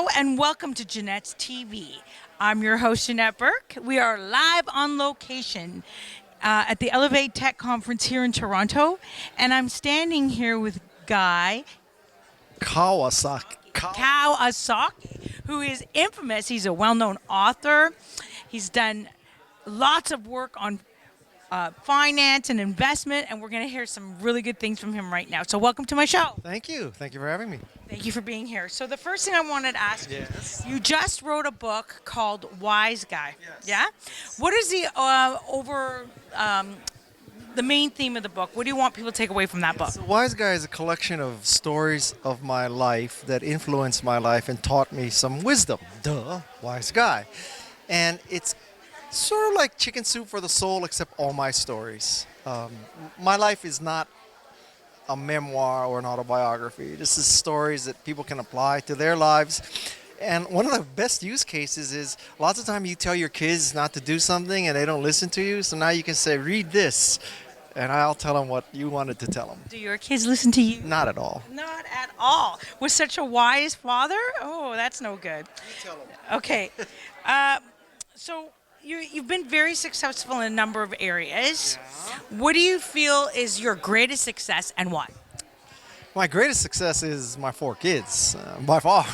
Hello and welcome to Janette's TV. I'm your host, Janette Burke. We are live on location at the Elevate Tech Conference here in Toronto, and I'm standing here with Guy Kawasaki. Kawasaki, who is infamous. He's a well-known author. He's done lots of work on finance and investment, and we're going to hear some really good things from him right now. So welcome to my show. Thank you. Thank you for having me. Thank you for being here. So the first thing I wanted to ask Yes. you just wrote a book called Wise Guy. Yes. Yeah? What is the main theme of the book? What do you want people to take away from that book? So Wise Guy is a collection of stories of my life that influenced my life and taught me some wisdom. Duh, Wise Guy. And it's sort of like chicken soup for the soul, except all my stories. My life is not a memoir or an autobiography. This is stories that people can apply to their lives. And one of the best use cases is lots of time you tell your kids not to do something and they don't listen to you. So now you can say, read this, and I'll tell them what you wanted to tell them. Do your kids listen to you? Not at all. Not at all. With such a wise father? Oh, that's no good. You tell them. Okay. So you've been very successful in a number of areas. Yeah. What do you feel is your greatest success and why? My greatest success is my 4 kids, by far.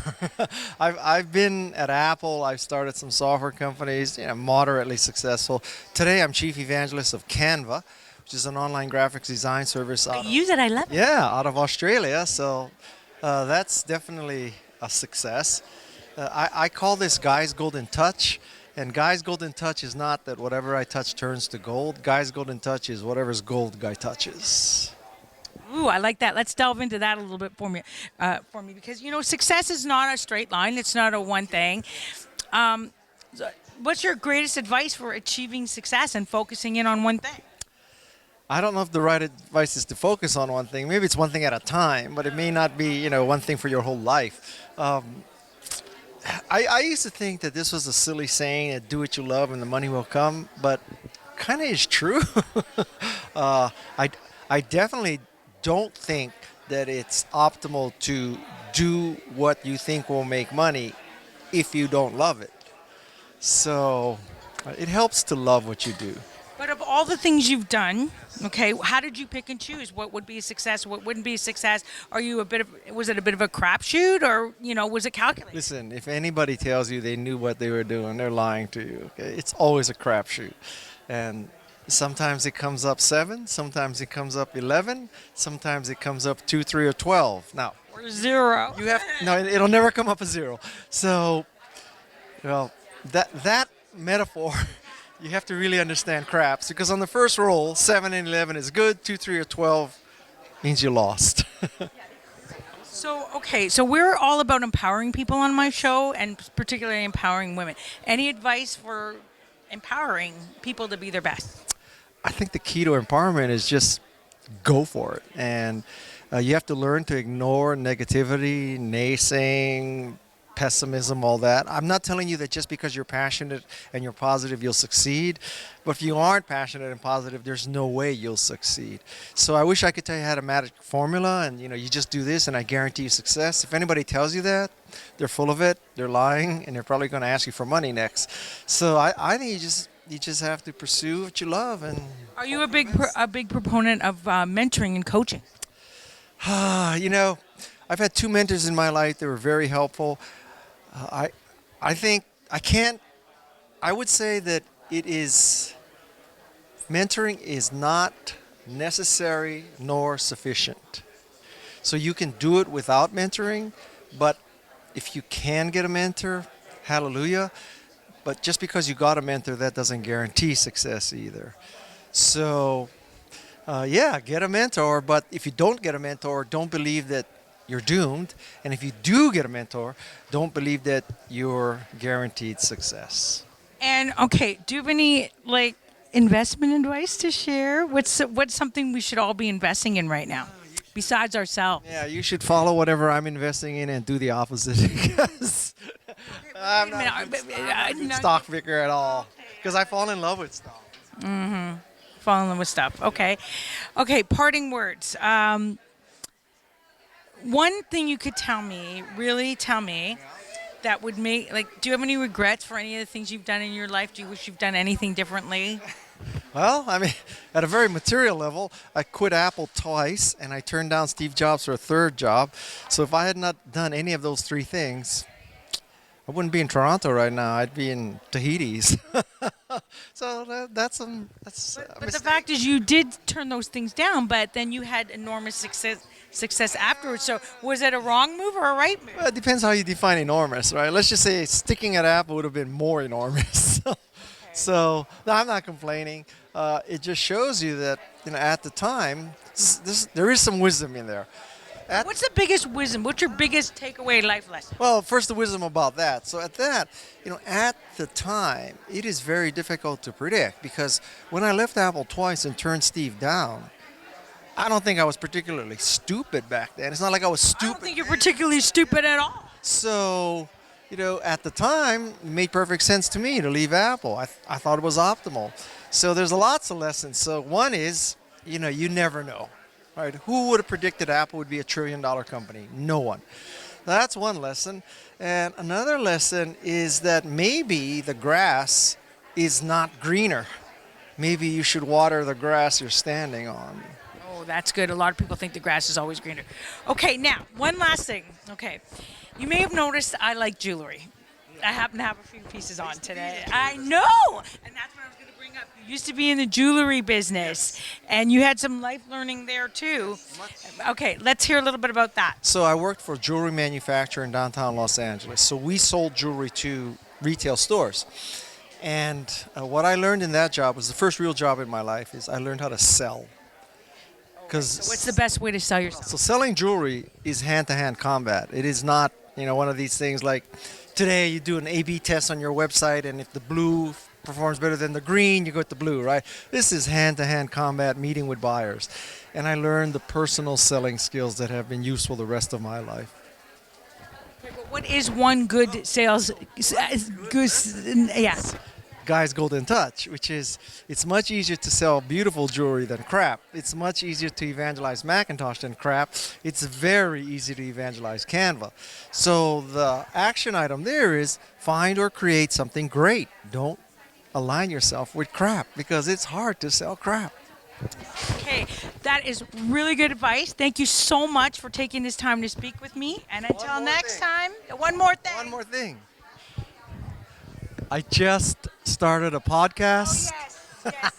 I've been at Apple. I've started some software companies, moderately successful. Today, I'm chief evangelist of Canva, which is an online graphics design service. I use it. I love it. Yeah, out of Australia. So that's definitely a success. I call this Guy's Golden Touch. And Guy's Golden Touch is not that whatever I touch turns to gold. Guy's Golden Touch is whatever's gold Guy touches. Ooh, I like that. Let's delve into that a little bit for me, because success is not a straight line. It's not a one thing. What's your greatest advice for achieving success and focusing in on one thing? I don't know if the right advice is to focus on one thing. Maybe it's one thing at a time, but it may not be, one thing for your whole life. I used to think that this was a silly saying, that do what you love and the money will come, but kind of is true. I definitely don't think that it's optimal to do what you think will make money if you don't love it. So it helps to love what you do. But of all the things you've done, okay, how did you pick and choose what would be a success, what wouldn't be a success? Was it a bit of a crapshoot, or was it calculated? Listen, if anybody tells you they knew what they were doing, they're lying to you. Okay? It's always a crapshoot, and sometimes it comes up 7, sometimes it comes up 11, sometimes it comes up 2, 3, or 12. Now, Or 0. it'll never come up a 0. So, that metaphor. You have to really understand craps, because on the first roll, 7 and 11 is good, 2, 3, or 12 means you lost. So we're all about empowering people on my show, and particularly empowering women. Any advice for empowering people to be their best? I think the key to empowerment is just go for it. And you have to learn to ignore negativity, naysaying, pessimism, all that. I'm not telling you that just because you're passionate and you're positive, you'll succeed. But if you aren't passionate and positive, there's no way you'll succeed. So I wish I could tell you I had a magic formula and, you just do this and I guarantee you success. If anybody tells you that, they're full of it, they're lying, and they're probably going to ask you for money next. So I think you just have to pursue what you love. And Are you a big proponent of mentoring and coaching? I've had 2 mentors in my life that were very helpful. I would say that mentoring is not necessary nor sufficient. So you can do it without mentoring, but if you can get a mentor, hallelujah. But just because you got a mentor, that doesn't guarantee success either. So, get a mentor, but if you don't get a mentor, don't believe that you're doomed. And if you do get a mentor, don't believe that you're guaranteed success. And do you have any investment advice to share? What's something we should all be investing in right now, besides ourselves? Yeah, you should follow whatever I'm investing in and do the opposite, because I'm not a good stock picker at all. Because I fall in love with stock. Mm-hmm. Fall in love with stuff. Okay. Parting words. One thing you could really tell me, that would make, like, do you have any regrets for any of the things you've done in your life? Do you wish you've done anything differently? Well, I mean, at a very material level, I quit Apple twice, and I turned down Steve Jobs for a third job. So if I had not done any of those three things, I wouldn't be in Toronto right now. I'd be in Tahiti's. So that's a But the mistake. fact is, you did turn those things down, but then you had enormous success afterwards. So was it a wrong move or a right move? Well, it depends how you define enormous, right? Let's just say sticking at Apple would have been more enormous. So no, I'm not complaining. It just shows you that at the time, there is some wisdom in there. What's the biggest wisdom? What's your biggest takeaway life lesson? Well, first the wisdom about that. So at the time, it is very difficult to predict because when I left Apple twice and turned Steve down, I don't think I was particularly stupid back then. It's not like I was I stupid. don't think you're particularly stupid at all. So, at the time, it made perfect sense to me to leave Apple. I thought it was optimal. So there's lots of lessons. So one is, you never know, right? Who would have predicted Apple would be $1 trillion company? No one. That's one lesson. And another lesson is that maybe the grass is not greener. Maybe you should water the grass you're standing on. Oh, that's good. A lot of people think the grass is always greener. Okay, now, one last thing. Okay. You may have noticed I like jewelry. I happen to have a few pieces on today. I know! And that's what I was going to bring up. You used to be in the jewelry business, and you had some life learning there, too. Okay, let's hear a little bit about that. So I worked for a jewelry manufacturer in downtown Los Angeles. So we sold jewelry to retail stores. And what I learned in that job was the first real job in my life is I learned how to sell. So what's the best way to sell yourself? So selling jewelry is hand-to-hand combat. It is not, one of these things like today you do an A/B test on your website, and if the blue performs better than the green, you go with the blue, right? This is hand-to-hand combat, meeting with buyers. And I learned the personal selling skills that have been useful the rest of my life. Okay, but what is one good sales? Yeah. Guy's golden touch, which is it's much easier to sell beautiful jewelry than crap. It's much easier to evangelize Macintosh than crap. It's very easy to evangelize Canva. So the action item there is find or create something great. Don't align yourself with crap because it's hard to sell crap. Okay, that is really good advice. Thank you so much for taking this time to speak with me. And until next time, one more thing. One more thing. I just started a podcast. Oh, yes.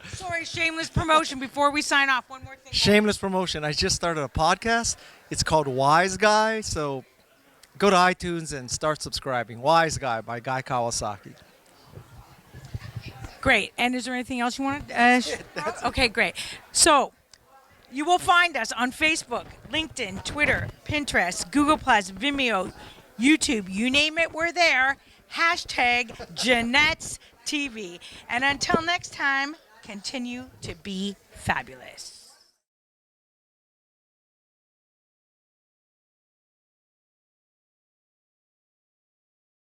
Sorry, shameless promotion before we sign off. One more thing. Shameless promotion. I just started a podcast. It's called Wise Guy. So go to iTunes and start subscribing. Wise Guy by Guy Kawasaki. Great. And is there anything else you want to? Okay, great. So you will find us on Facebook, LinkedIn, Twitter, Pinterest, Google+, Vimeo, YouTube. You name it, we're there. # Janette's TV. And until next time, continue to be fabulous.